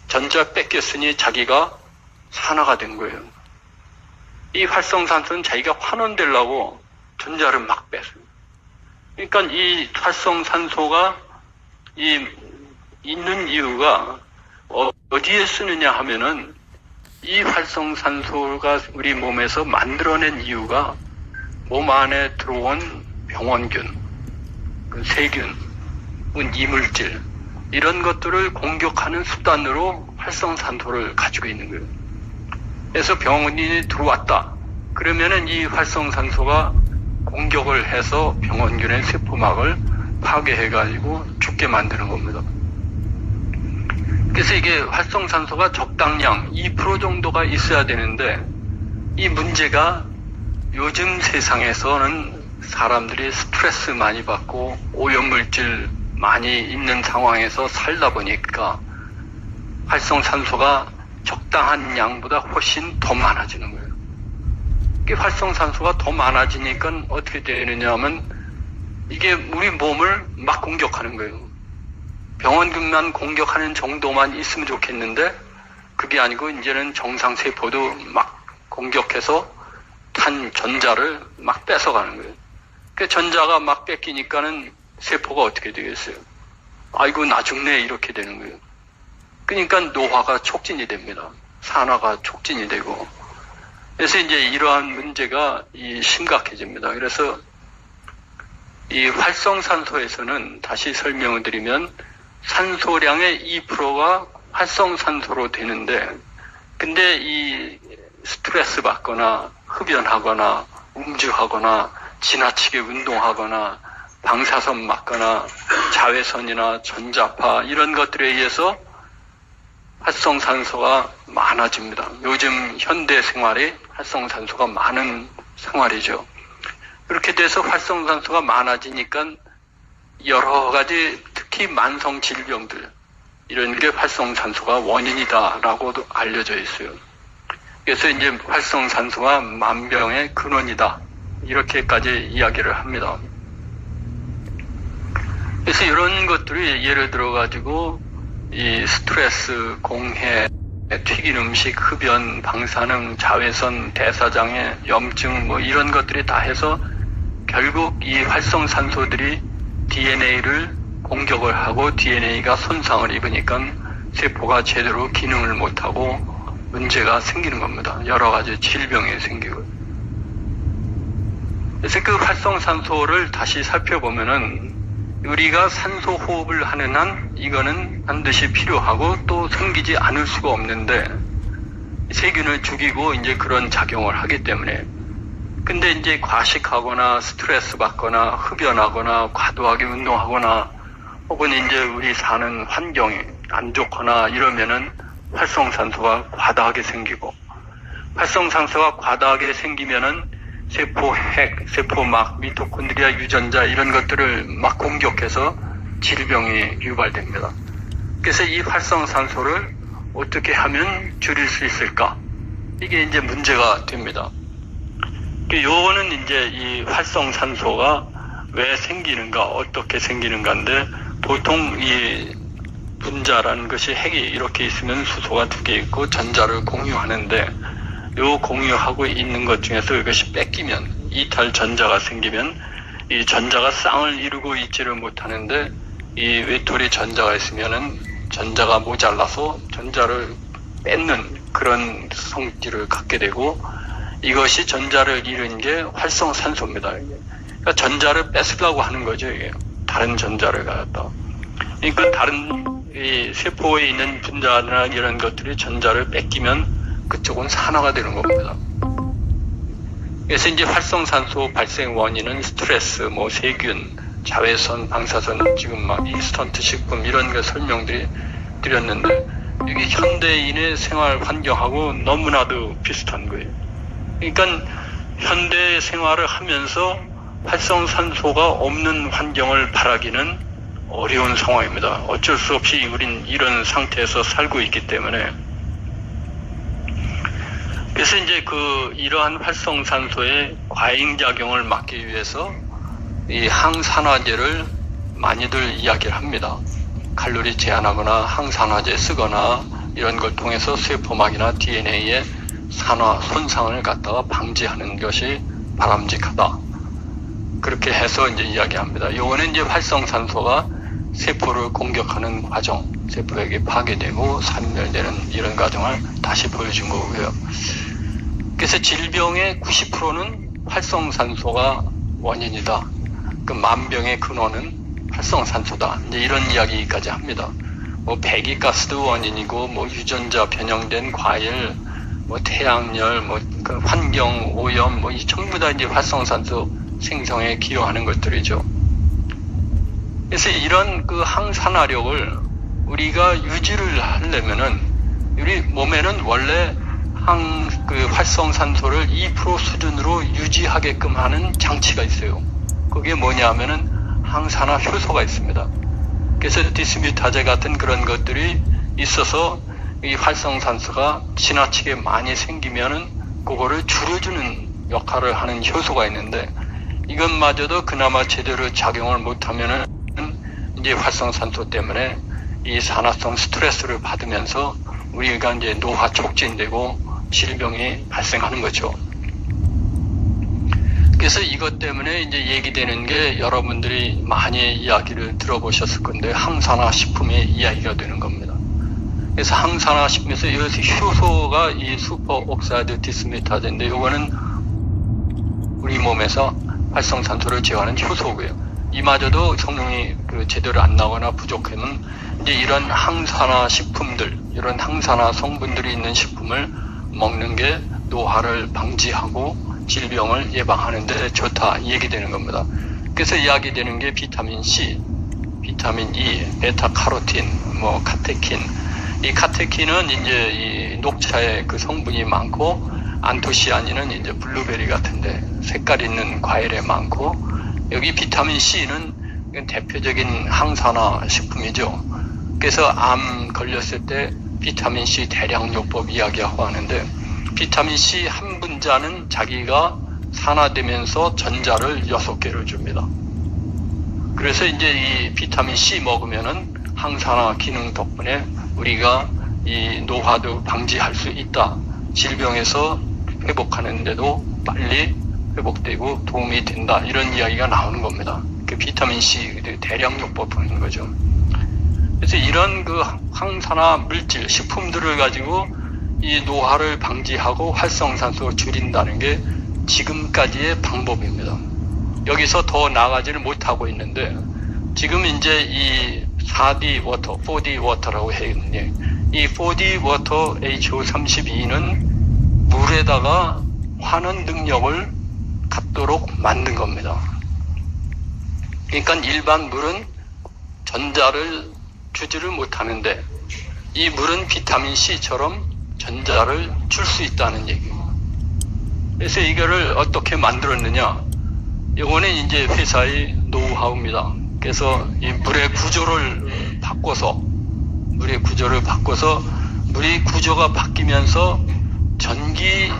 전자 뺏겼으니 자기가 산화가 된 거예요. 이 활성산소는 자기가 환원되려고 전자를 막 뺐어요. 그러니까 이 활성산소가 있는 이유가 어디에 쓰느냐 하면은 이 활성산소가 우리 몸에서 만들어낸 이유가 몸 안에 들어온 병원균, 세균, 이물질 이런 것들을 공격하는 수단으로 활성산소를 가지고 있는 거예요. 그래서 병원이 들어왔다. 그러면은 이 활성산소가 공격을 해서 병원균의 세포막을 파괴해가지고 죽게 만드는 겁니다. 그래서 이게 활성산소가 적당량 2% 정도가 있어야 되는데 이 문제가 요즘 세상에서는 사람들이 스트레스 많이 받고 오염물질 많이 있는 상황에서 살다 보니까 활성산소가 적당한 양보다 훨씬 더 많아지는 거예요. 이게 활성산소가 더 많아지니까 어떻게 되느냐 하면 이게 우리 몸을 막 공격하는 거예요. 병원균만 공격하는 정도만 있으면 좋겠는데 그게 아니고 이제는 정상세포도 막 공격해서 탄 전자를 막 뺏어가는 거예요. 그 전자가 막 뺏기니까는 세포가 어떻게 되겠어요? 아이고 나 죽네 이렇게 되는 거예요. 그러니까 노화가 촉진이 됩니다. 산화가 촉진이 되고 그래서 이제 이러한 문제가 심각해집니다. 그래서 이 활성산소에서는 다시 설명을 드리면 산소량의 2%가 활성산소로 되는데 근데 이 스트레스 받거나 흡연하거나 음주하거나 지나치게 운동하거나 방사선 맞거나 자외선이나 전자파 이런 것들에 의해서 활성산소가 많아집니다. 요즘 현대 생활에 활성산소가 많은 생활이죠. 그렇게 돼서 활성산소가 많아지니까 여러 가지 특히 만성 질병들 이런 게 활성산소가 원인이다라고도 알려져 있어요. 그래서 이제 활성산소가 만병의 근원이다 이렇게까지 이야기를 합니다. 그래서 이런 것들이 예를 들어 가지고 이 스트레스, 공해, 튀긴 음식, 흡연, 방사능, 자외선, 대사장애, 염증 뭐 이런 것들이 다 해서 결국 이 활성산소들이 DNA를 공격을 하고 DNA가 손상을 입으니까 세포가 제대로 기능을 못하고 문제가 생기는 겁니다. 여러 가지 질병이 생기고. 그래서 그 활성산소를 다시 살펴보면은 우리가 산소 호흡을 하는 한 이거는 반드시 필요하고 또 생기지 않을 수가 없는데 세균을 죽이고 이제 그런 작용을 하기 때문에 근데 이제 과식하거나 스트레스 받거나 흡연하거나 과도하게 운동하거나 혹은 이제 우리 사는 환경이 안 좋거나 이러면은 활성산소가 과다하게 생기고 활성산소가 과다하게 생기면은 세포핵, 세포막, 미토콘드리아 유전자 이런 것들을 막 공격해서 질병이 유발됩니다. 그래서 이 활성산소를 어떻게 하면 줄일 수 있을까? 이게 이제 문제가 됩니다. 요거는 이제 이 활성산소가 왜 생기는가, 어떻게 생기는가인데 보통 이 분자라는 것이 핵이 이렇게 있으면 수소가 2개 있고 전자를 공유하는데 요 공유하고 있는 것 중에서 이것이 뺏기면 이탈 전자가 생기면 이 전자가 쌍을 이루고 있지를 못하는데 이 외톨이 전자가 있으면은 전자가 모자라서 전자를 뺏는 그런 성질을 갖게 되고 이것이 전자를 이루는 게 활성산소입니다. 그러니까 전자를 뺏으려고 하는 거죠. 이게. 다른 전자를 갖다. 그러니까 다른 이 세포에 있는 분자나 이런 것들이 전자를 뺏기면 그쪽은 산화가 되는 겁니다. 그래서 이제 활성산소 발생 원인은 스트레스, 뭐 세균, 자외선, 방사선, 지금 막 인스턴트 식품 이런 거 드렸는데 이게 현대인의 생활 환경하고 너무나도 비슷한 거예요. 그러니까 현대 생활을 하면서 활성산소가 없는 환경을 바라기는 어려운 상황입니다. 어쩔 수 없이 우린 이런 상태에서 살고 있기 때문에 그래서 이제 이러한 활성산소의 과잉작용을 막기 위해서 이 항산화제를 많이들 이야기를 합니다. 칼로리 제한하거나 항산화제 쓰거나 이런 걸 통해서 세포막이나 DNA의 산화 손상을 갖다가 방지하는 것이 바람직하다. 그렇게 해서 이제 이야기합니다. 요거는 이제 활성산소가 세포를 공격하는 과정, 세포에게 파괴되고 산멸되는 이런 과정을 다시 보여준 거고요. 그래서 질병의 90%는 활성산소가 원인이다. 그 만병의 근원은 활성산소다. 이제 이런 이야기까지 합니다. 뭐 배기가스도 원인이고, 뭐 유전자 변형된 과일, 뭐 태양열, 뭐 그 환경 오염, 뭐 이 전부 다 이제 활성산소 생성에 기여하는 것들이죠. 그래서 이런 그 항산화력을 우리가 유지를 하려면은 우리 몸에는 원래 그 활성산소를 2% 수준으로 유지하게끔 하는 장치가 있어요. 그게 뭐냐 하면은 항산화 효소가 있습니다. 그래서 디스뮤타제 같은 그런 것들이 있어서 이 활성산소가 지나치게 많이 생기면은 그거를 줄여주는 역할을 하는 효소가 있는데, 이것마저도 그나마 제대로 작용을 못하면은 이제 활성산소 때문에 이 산화성 스트레스를 받으면서 우리가 이제 노화 촉진되고 질병이 발생하는 거죠. 그래서 이것 때문에 이제 얘기되는 게 여러분들이 많이 이야기를 들어보셨을 건데, 항산화 식품의 이야기가 되는 겁니다. 그래서 항산화 식품에서 여기서 효소가 이 슈퍼 옥사이드 디스뮤타제인데, 이거는 우리 몸에서 활성산소를 제어하는 효소고요. 이마저도 성능이 제대로 안 나거나 부족하면 이제 이런 항산화 식품들, 이런 항산화 성분들이 있는 식품을 먹는 게 노화를 방지하고 질병을 예방하는 데 좋다 얘기되는 겁니다. 그래서 이야기되는 게 비타민 C, 비타민 E, 베타카로틴, 뭐 카테킨. 이 카테킨은 이제 이 녹차에 그 성분이 많고, 안토시아닌은 이제 블루베리 같은데 색깔 있는 과일에 많고, 여기 비타민 C는 대표적인 항산화 식품이죠. 그래서 암 걸렸을 때 비타민 C 대량요법 이야기하고 하는데, 비타민 C 한 분자는 자기가 산화되면서 전자를 6개를 줍니다. 그래서 이제 이 비타민 C 먹으면은 항산화 기능 덕분에 우리가 이 노화도 방지할 수 있다. 질병에서 회복하는데도 빨리 회복되고 도움이 된다. 이런 이야기가 나오는 겁니다. 그 비타민 C 대량요법 하는 거죠. 그래서 이런 그 항산화 물질, 식품들을 가지고 이 노화를 방지하고 활성산소를 줄인다는 게 지금까지의 방법입니다. 여기서 더 나아가지를 못하고 있는데, 지금 이제 이 4D 워터, 4D 워터라고 했는데, 이 4D 워터 HO32는 물에다가 환원 능력을 갖도록 만든 겁니다. 그러니까 일반 물은 전자를 주지를 못하는데, 이 물은 비타민 C처럼 전자를 줄 수 있다는 얘기입니다. 그래서 이거를 어떻게 만들었느냐? 이거는 이제 회사의 노하우입니다. 그래서 이 물의 구조를 바꿔서 물의 구조가 바뀌면서 전기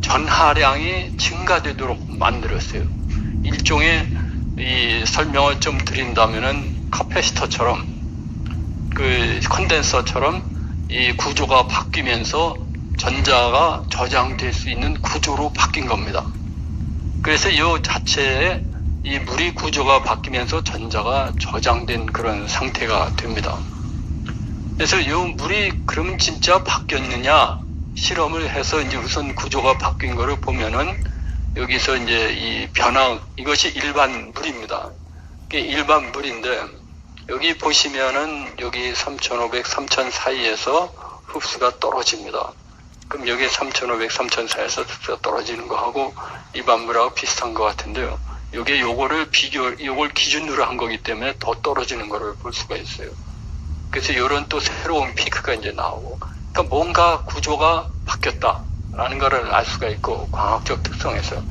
전하량이 증가되도록 만들었어요. 일종의 이 설명을 좀 드린다면은 카패시터처럼, 그 컨덴서처럼 이 구조가 바뀌면서 전자가 저장될 수 있는 구조로 바뀐 겁니다. 그래서 이 자체에 이 물이 구조가 바뀌면서 전자가 저장된 그런 상태가 됩니다. 그래서 이 물이 그러면 진짜 바뀌었느냐 실험을 해서 이제 우선 구조가 바뀐 거를 보면은, 여기서 이제 이 변화, 이것이 일반 물입니다. 이게 일반 물인데, 여기 보시면은 여기 3500, 3000 사이에서 흡수가 떨어집니다. 그럼 여기 3500, 3000 사이에서 흡수가 떨어지는 거하고 일반 물하고 비슷한 것 같은데요. 요걸 기준으로 한 거기 때문에 더 떨어지는 거를 볼 수가 있어요. 그래서 이런 또 새로운 피크가 이제 나오고, 그러니까 뭔가 구조가 바뀌었다라는 거를 알 수가 있고, 광학적 특성에서.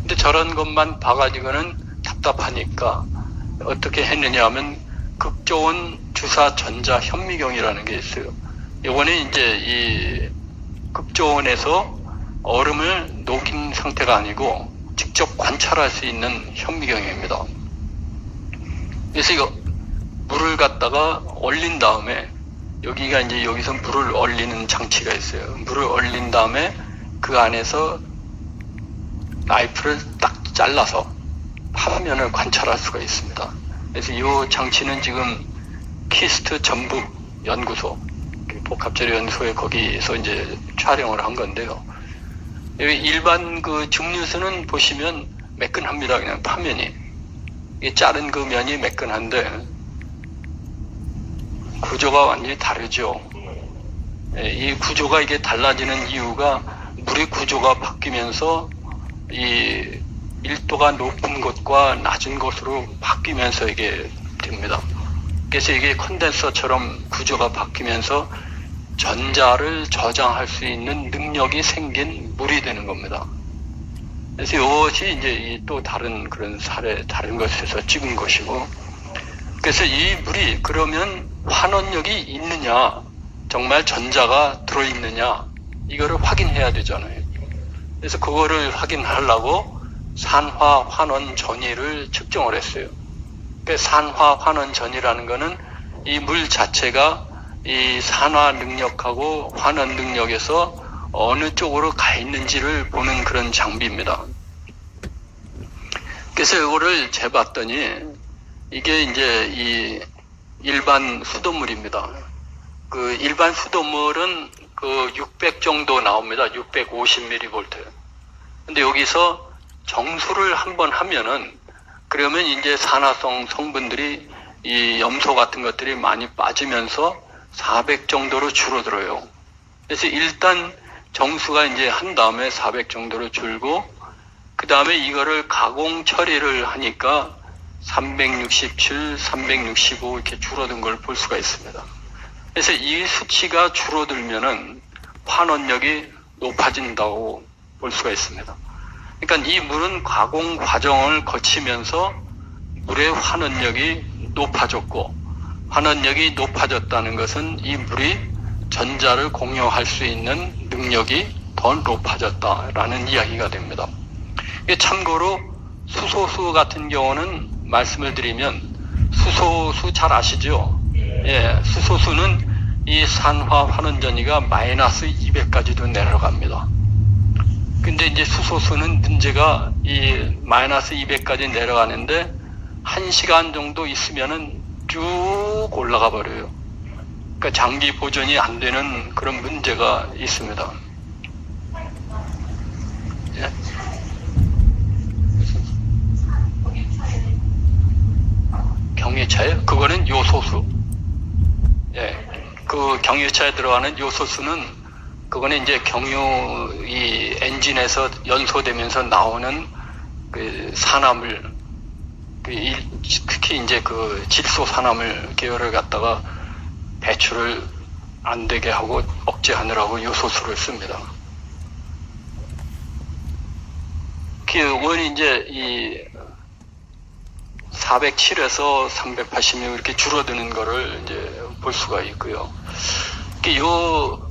근데 저런 것만 봐가지고는 답답하니까 어떻게 했느냐 하면, 극저온 주사 전자 현미경이라는 게 있어요. 요거는 이제 이 극저온에서 얼음을 녹인 상태가 아니고 직접 관찰할 수 있는 현미경입니다. 그래서 이거 물을 갖다가 얼린 다음에 여기가 이제 여기서 물을 얼리는 장치가 있어요. 물을 얼린 다음에 그 안에서 나이프를 딱 잘라서 파면을 관찰할 수가 있습니다. 그래서 이 장치는 지금 키스트 전북 연구소, 복합재료 연구소에 거기서 이제 촬영을 한 건데요. 일반 그 증류수는 보시면 매끈합니다. 그냥 파면이. 자른 그 면이 매끈한데 구조가 완전히 다르죠. 이 구조가 이게 달라지는 이유가 물의 구조가 바뀌면서 이 밀도가 높은 곳과 낮은 곳으로 바뀌면서 이게 됩니다. 그래서 이게 컨덴서처럼 구조가 바뀌면서 전자를 저장할 수 있는 능력이 생긴 물이 되는 겁니다. 그래서 이것이 이제 또 다른 그런 사례, 다른 것에서 찍은 것이고, 그래서 이 물이 그러면 환원력이 있느냐, 정말 전자가 들어있느냐, 이거를 확인해야 되잖아요. 그래서 그거를 확인하려고 산화 환원 전위를 측정을 했어요. 그 산화 환원 전위라는 거는 이 물 자체가 이 산화 능력하고 환원 능력에서 어느 쪽으로 가 있는지를 보는 그런 장비입니다. 그래서 이거를 재봤더니 이게 이제 이 일반 수돗물입니다. 그 일반 수돗물은 그 600 정도 나옵니다. 650mV. 근데 여기서 정수를 한번 하면은 그러면 이제 산화성 성분들이 이 염소 같은 것들이 많이 빠지면서 400 정도로 줄어들어요. 그래서 일단 정수가 이제 한 다음에 400 정도로 줄고 그 다음에 이거를 가공 처리를 하니까 367, 365 이렇게 줄어든 걸 볼 수가 있습니다. 그래서 이 수치가 줄어들면은 환원력이 높아진다고 볼 수가 있습니다. 그러니까 이 물은 가공 과정을 거치면서 물의 환원력이 높아졌고, 환원력이 높아졌다는 것은 이 물이 전자를 공유할 수 있는 능력이 더 높아졌다라는 이야기가 됩니다. 참고로 수소수 같은 경우는 말씀을 드리면 수소수 잘 아시죠? 예, 수소수는 이 산화 환원 전위가 마이너스 200까지도 내려갑니다. 근데 이제 수소수는 문제가 이 마이너스 200까지 내려가는데 1시간 정도 있으면은 쭉 올라가 버려요. 그러니까 장기 보존이 안 되는 그런 문제가 있습니다. 예? 경유차예요? 그거는 요소수. 예, 그 경유차에 들어가는 요소수는 그거는 이제 경유 이 엔진에서 연소되면서 나오는 그 산화물, 특히 이제 그 질소 산화물 계열을 갖다가 배출을 안 되게 하고 억제하느라고 요소수를 씁니다. 그 원이 이제 이 407에서 386 이렇게 줄어드는 거를 이제 볼 수가 있고요. 요